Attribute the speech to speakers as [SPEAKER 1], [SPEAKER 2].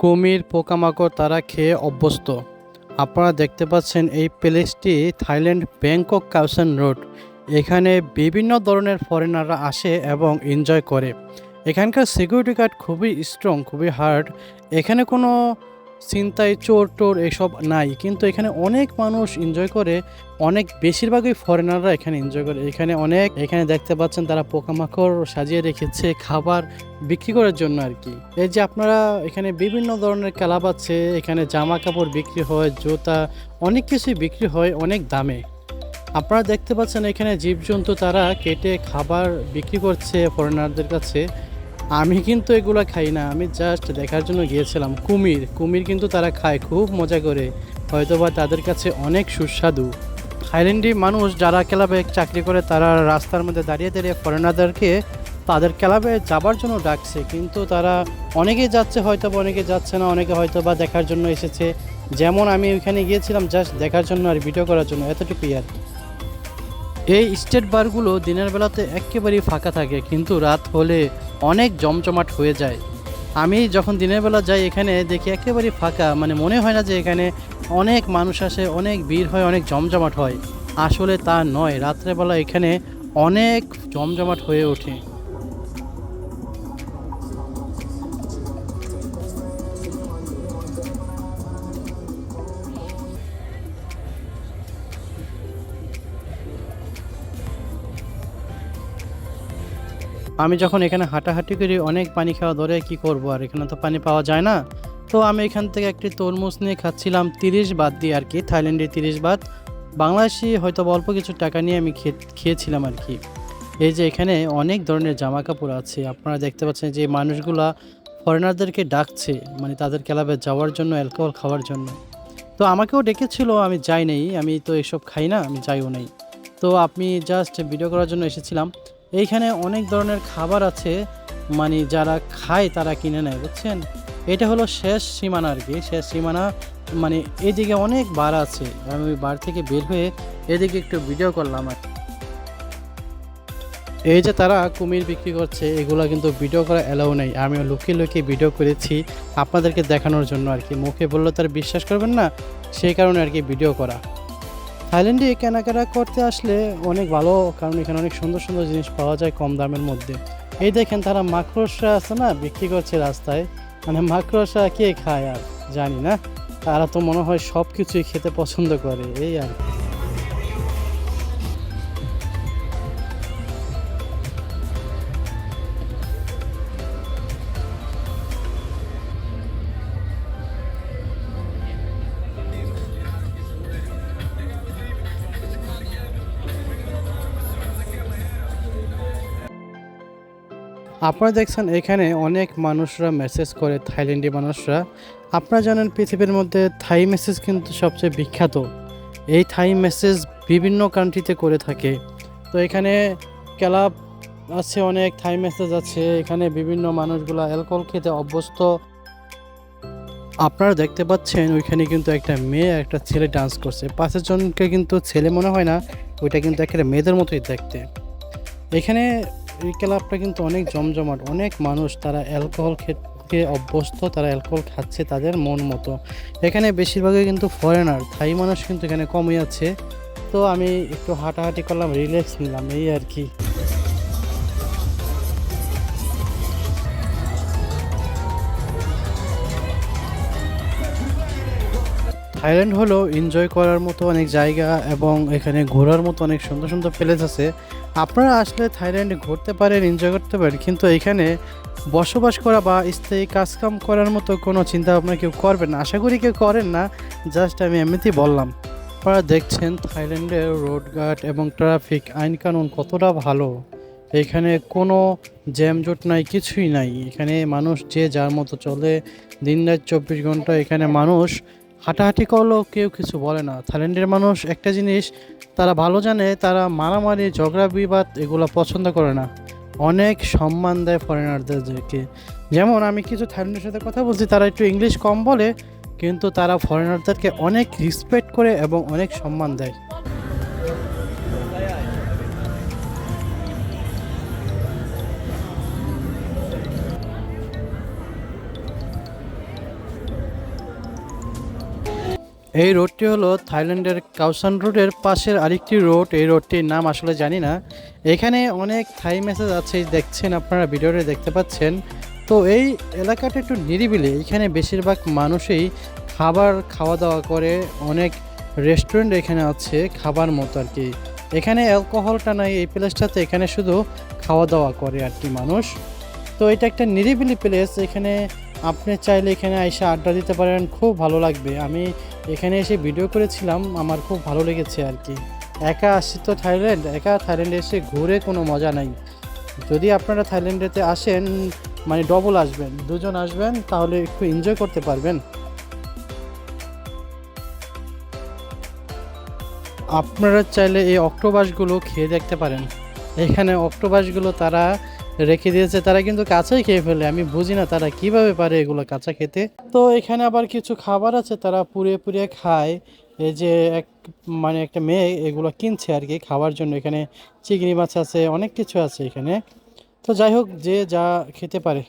[SPEAKER 1] কুমির, পোকামাকড় তারা খেয়ে অভ্যস্ত। আপনারা দেখতে পাচ্ছেন এই প্লেসটি থাইল্যান্ড ব্যাংকক কাওসান রোড। এখানে বিভিন্ন ধরনের ফরেনাররা আসে এবং এনজয় করে। এখানকার সিকিউরিটি গার্ড খুবই স্ট্রং, খুবই হার্ড। এখানে কোনো ছিনতাই, চোর টোর এসব নাই, কিন্তু এখানে অনেক মানুষ এনজয় করে। অনেক বেশিরভাগই ফরেনাররা এখানে এনজয় করে। এখানে দেখতে পাচ্ছেন তারা পোকামাকড় সাজিয়ে রেখেছে খাবার বিক্রি করার জন্য আর কি। এই যে আপনারা এখানে বিভিন্ন ধরনের ক্লাব আছে, এখানে জামা কাপড় বিক্রি হয়, জুতা, অনেক কিছুই বিক্রি হয় অনেক দামে। আপনারা দেখতে পাচ্ছেন এখানে জীবজন্তু তারা কেটে খাবার বিক্রি করছে ফরেনারদের কাছে। আমি কিন্তু এগুলো খাই না, আমি জাস্ট দেখার জন্য গিয়েছিলাম। কুমির কুমির কিন্তু তারা খায় খুব মজা করে, হয়তোবা তাদের কাছে অনেক সুস্বাদু। থাইল্যান্ডি মানুষ যারা ক্লাবে চাকরি করে তারা রাস্তার মধ্যে দাঁড়িয়ে দাঁড়িয়ে ফরেনারদেরকে তাদের ক্লাবে যাবার জন্য ডাকছে, কিন্তু তারা অনেকেই যাচ্ছে, হয়তোবা অনেকে যাচ্ছে না, অনেকে হয়তোবা দেখার জন্য এসেছে। যেমন আমি ওইখানে গিয়েছিলাম জাস্ট দেখার জন্য আর ভিডিও করার জন্য, এতটুকুই আর কি। এই স্টেট বারগুলো দিনের বেলাতে একেবারেই ফাঁকা থাকে, কিন্তু রাত হলে অনেক জমজমাট হয়ে যায়। আমি যখন দিনের বেলা যাই এখানে দেখি একেবারেই ফাঁকা, মানে মনে হয় না যে এখানে অনেক মানুষ আসে, অনেক ভিড় হয়, অনেক জমজমাট হয়। আসলে তা নয়, রাত্রেবেলা এখানে অনেক জমজমাট হয়ে ওঠে। আমি যখন এখানে হাঁটাহাঁটি করি অনেক পানি খাওয়া ধরে, কি করব, আর এখানে তো পানি পাওয়া যায় না। তো আমি এখান থেকে একটি তরমুজ নিয়ে খাচ্ছিলাম 30 বাত দিয়ে আর কি, থাইল্যান্ডে 30 বাত, বাংলাদেশি হয়তো অল্প কিছু টাকা নিয়ে আমি খেয়েছিলাম আর কি। এই যে এখানে অনেক ধরনের জামা কাপড় আছে, আপনারা দেখতে পাচ্ছেন যে মানুষগুলা ফরেনারদেরকে ডাকছে, মানে তাদের ক্লাবে যাওয়ার জন্য, অ্যালকোহল খাওয়ার জন্য। তো আমাকেও ডেকেছিল, আমি যাই নাই, আমি তো এসব খাই না, আমি যাইও নাই। তো আমি জাস্ট ভিডিও করার জন্য এসেছিলাম। এইখানে অনেক ধরনের খাবার আছে, মানে যারা খায় তারা কিনে নেয়, বুঝছেন। এটা হলো শেষ সীমানা আর কি, শেষ সীমানা। মানে এদিকে অনেক বার আছে, আমি ওই বার থেকে বের হয়ে এদিকে একটু ভিডিও করলাম আর কি। এই যে তারা কুমির বিক্রি করছে, এগুলো কিন্তু ভিডিও করা অ্যালাউ নেই, আমিও লুকিয়ে লুকিয়ে ভিডিও করেছি আপনাদেরকে দেখানোর জন্য আর কি। মুখে বললে তারা বিশ্বাস করবেন না, সেই কারণে আর কি ভিডিও করা। থাইল্যান্ডে কেনাকাটা করতে আসলে অনেক ভালো, কারণ এখানে অনেক সুন্দর সুন্দর জিনিস পাওয়া যায় কম দামের মধ্যে। এই দেখেন তারা মাকড়সা আছে না বিক্রি করছে রাস্তায়, মানে মাকড়সা কে খায় আর জানি না, তারা তো মনে হয় সব কিছুই খেতে পছন্দ করে, এই আর কি। আপনারা দেখছেন এখানে অনেক মানুষরা মেসেজ করে, থাইল্যান্ডি মানুষরা। আপনারা জানেন পৃথিবীর মধ্যে থাই মেসেজ কিন্তু সবচেয়ে বিখ্যাত। এই থাই মেসেজ বিভিন্ন কান্ট্রিতে করে থাকে। তো এখানে ক্লাব আছে, অনেক থাই মেসেজ আছে, এখানে বিভিন্ন মানুষগুলা অ্যালকোহল খেতে অভ্যস্ত। আপনারা দেখতে পাচ্ছেন ওইখানে কিন্তু একটা মেয়ে একটা ছেলে ডান্স করছে, 5 জনকে কিন্তু ছেলে মনে হয় না, ওইটা কিন্তু একেবারে মেয়েদের মতোই দেখতে। এখানে এই ক্লাবটা কিন্তু অনেক জমজমাট, অনেক মানুষ তারা অ্যালকোহল খেতে অভ্যস্ত, তারা অ্যালকোহল খাচ্ছে তাদের মন মতো। এখানে বেশিরভাগই কিন্তু ফরেনার, থাই মানুষ কিন্তু এখানে কমই আছে। তো আমি একটু হাঁটাহাঁটি করলাম, রিল্যাক্স নিলাম, এই আর কি। থাইল্যান্ড হলো এনজয় করার মতো অনেক জায়গা, এবং এখানে ঘোরার মতো অনেক সুন্দর সুন্দর প্লেস আছে। আপনারা আসলে থাইল্যান্ডে ঘুরতে পারেন, এনজয় করতে পারেন, কিন্তু এখানে বসবাস করা বা স্থায়ী কাজকাম করার মতো কোনো চিন্তা ভাবনা কেউ করবেন না, আশা করি কেউ করেন না। জাস্ট আমি এমনিতেই বললাম। আপনারা দেখছেন থাইল্যান্ডের রোডঘাট এবং ট্রাফিক আইন কানুন কতটা ভালো। এখানে কোনো জ্যামজট নাই, কিছুই নাই, এখানে মানুষ যে যার মতো চলে। দিন রাত 24 ঘন্টা এখানে মানুষ হাঁটাহাঁটি করলেও কেউ কিছু বলে না। থাইল্যান্ডের মানুষ একটা জিনিস তারা ভালো জানে, তারা মারামারি, ঝগড়া, বিবাদ এগুলো পছন্দ করে না, অনেক সম্মান দেয় ফরেনারদেরকে। যেমন আমি কিছু থাইল্যান্ডের সাথে কথা বলছি, তারা একটু ইংলিশ কম বলে, কিন্তু তারা ফরেনারদেরকে অনেক রেসপেক্ট করে এবং অনেক সম্মান দেয়। এই রোডটি হলো থাইল্যান্ডের কাওসান রোডের পাশের আরেকটি রোড। এই রোডটির নাম আসলে জানি না। এখানে অনেক থাই মেসেজ আছে, দেখছেন আপনারা ভিডিওতে দেখতে পাচ্ছেন। তো এই এলাকাটা একটু নিরিবিলি, এখানে বেশিরভাগ মানুষই খাবার খাওয়া দাওয়া করে। অনেক রেস্টুরেন্ট এখানে আছে খাবার মতো আর কি। এখানে অ্যালকোহলটা নাই এই প্লেসটাতে, এখানে শুধু খাওয়া দাওয়া করে আর কি মানুষ। তো এটা একটা নিরিবিলি প্লেস, এখানে আপনি চাইলে এখানে এসে আড্ডা দিতে পারেন, খুব ভালো লাগবে। আমি এখানে এসে ভিডিও করেছিলাম, আমার খুব ভালো লেগেছে আর কি। একা আসছি তো থাইল্যান্ড, একা থাইল্যান্ডে এসে ঘুরে কোনো মজা নাই। যদি আপনারা থাইল্যান্ডেতে আসেন মানে ডবল আসবেন, দুজন আসবেন, তাহলে একটু এনজয় করতে পারবেন। আপনারা চাইলে এই অক্টোপাসগুলো খেয়ে দেখতে পারেন। এখানে অক্টোপাসগুলো তারা রেখে দিয়েছে, তারা কিন্তু কাঁচাই খেয়ে ফেলে। আমি বুঝি না তারা কিভাবে পারে এগুলো কাঁচা খেতে। তো এখানে আবার কিছু খাবার আছে তারা পুড়িয়ে পুড়িয়ে খায়। এই যে এক মানে একটা মেয়ে এগুলো কিনছে আর কি খাওয়ার জন্য। এখানে চিংড়ি মাছ আছে, অনেক কিছু আছে এখানে। তো যাই হোক, যে যা খেতে পারে।